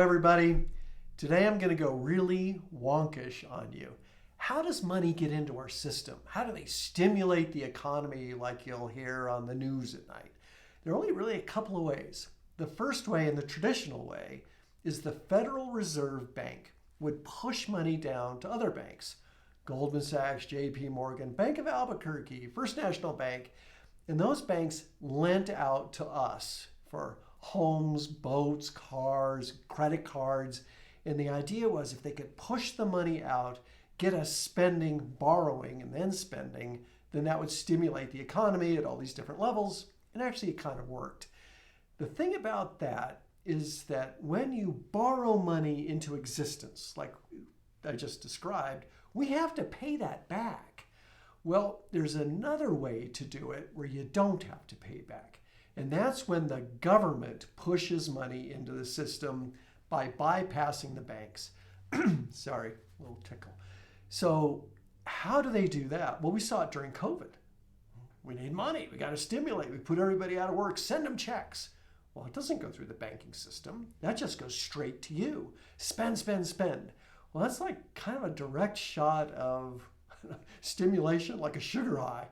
everybody. Today I'm going to go really wonkish on you. How does money get into our system? How do they stimulate the economy like you'll hear on the news at night? There are only really a couple of ways. The first way, and the traditional way, is the Federal Reserve Bank would push money down to other banks. Goldman Sachs, JP Morgan, Bank of Albuquerque, First National Bank, and those banks lent out to us for homes, boats, cars, credit cards. And the idea was if they could push the money out, get us spending, borrowing, and then spending, then that would stimulate the economy at all these different levels. And actually, it kind of worked. The thing about that is that when you borrow money into existence, like I just described, we have to pay that back. Well, there's another way to do it where you don't have to pay back. And that's when the government pushes money into the system by bypassing the banks. Sorry, a little tickle. So how do they do that? Well, we saw it during COVID. We need money. We got to stimulate. We put everybody out of work. Send them checks. Well, it doesn't go through the banking system. That just goes straight to you. Spend, spend, spend. Well, that's like kind of a direct shot of stimulation, like a sugar high.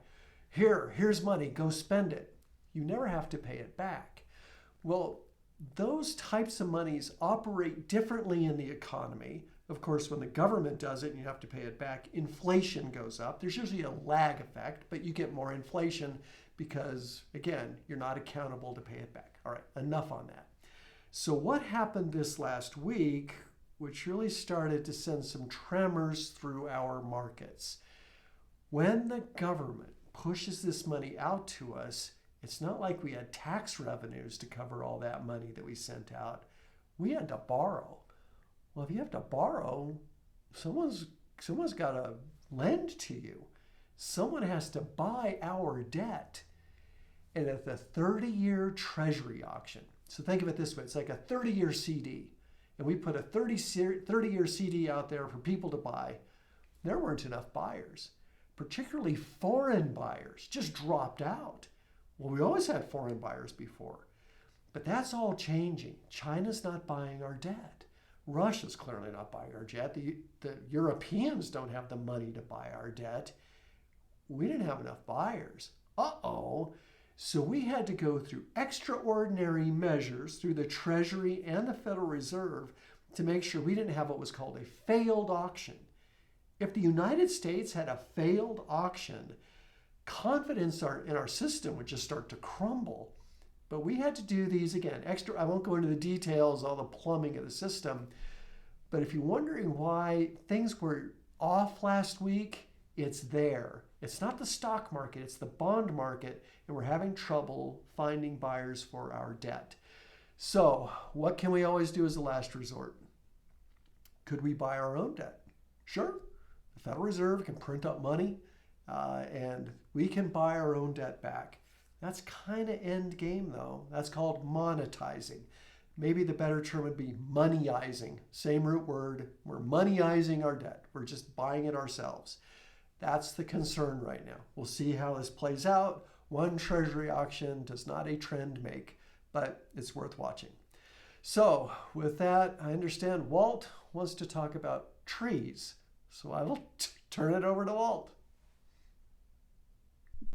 Here's money. Go spend it. You never have to pay it back. Well, those types of monies operate differently in the economy. Of course, when the government does it and you have to pay it back, inflation goes up. There's usually a lag effect, but you get more inflation because, again, you're not accountable to pay it back. All right, enough on that. So what happened this last week, which really started to send some tremors through our markets? When the government pushes this money out to us, it's not like we had tax revenues to cover all that money that we sent out. We had to borrow. Well, if you have to borrow, someone's got to lend to you. Someone has to buy our debt. And at the 30-year Treasury auction, so think of it this way, it's like a 30-year CD. And we put a 30-year CD out there for people to buy. There weren't enough buyers. Particularly foreign buyers just dropped out. Well, we always had foreign buyers before, but that's all changing. China's not buying our debt. Russia's clearly not buying our debt. The Europeans don't have the money to buy our debt. We didn't have enough buyers. Uh-oh. So we had to go through extraordinary measures through the Treasury and the Federal Reserve to make sure we didn't have what was called a failed auction. If the United States had a failed auction, confidence in our system would just start to crumble. But we had to do these again. I won't go into the details, all the plumbing of the system. But if you're wondering why things were off last week, it's there. It's not the stock market, it's the bond market, and we're having trouble finding buyers for our debt. So what can we always do as a last resort? Could we buy our own debt? Sure. The Federal Reserve can print up money. And we can buy our own debt back. That's kind of end game, though. That's called monetizing. Maybe the better term would be moneyizing. Same root word. We're moneyizing our debt. We're just buying it ourselves. That's the concern right now. We'll see how this plays out. One treasury auction does not a trend make, but it's worth watching. So with that, I understand Walt wants to talk about trees. So I will turn it over to Walt.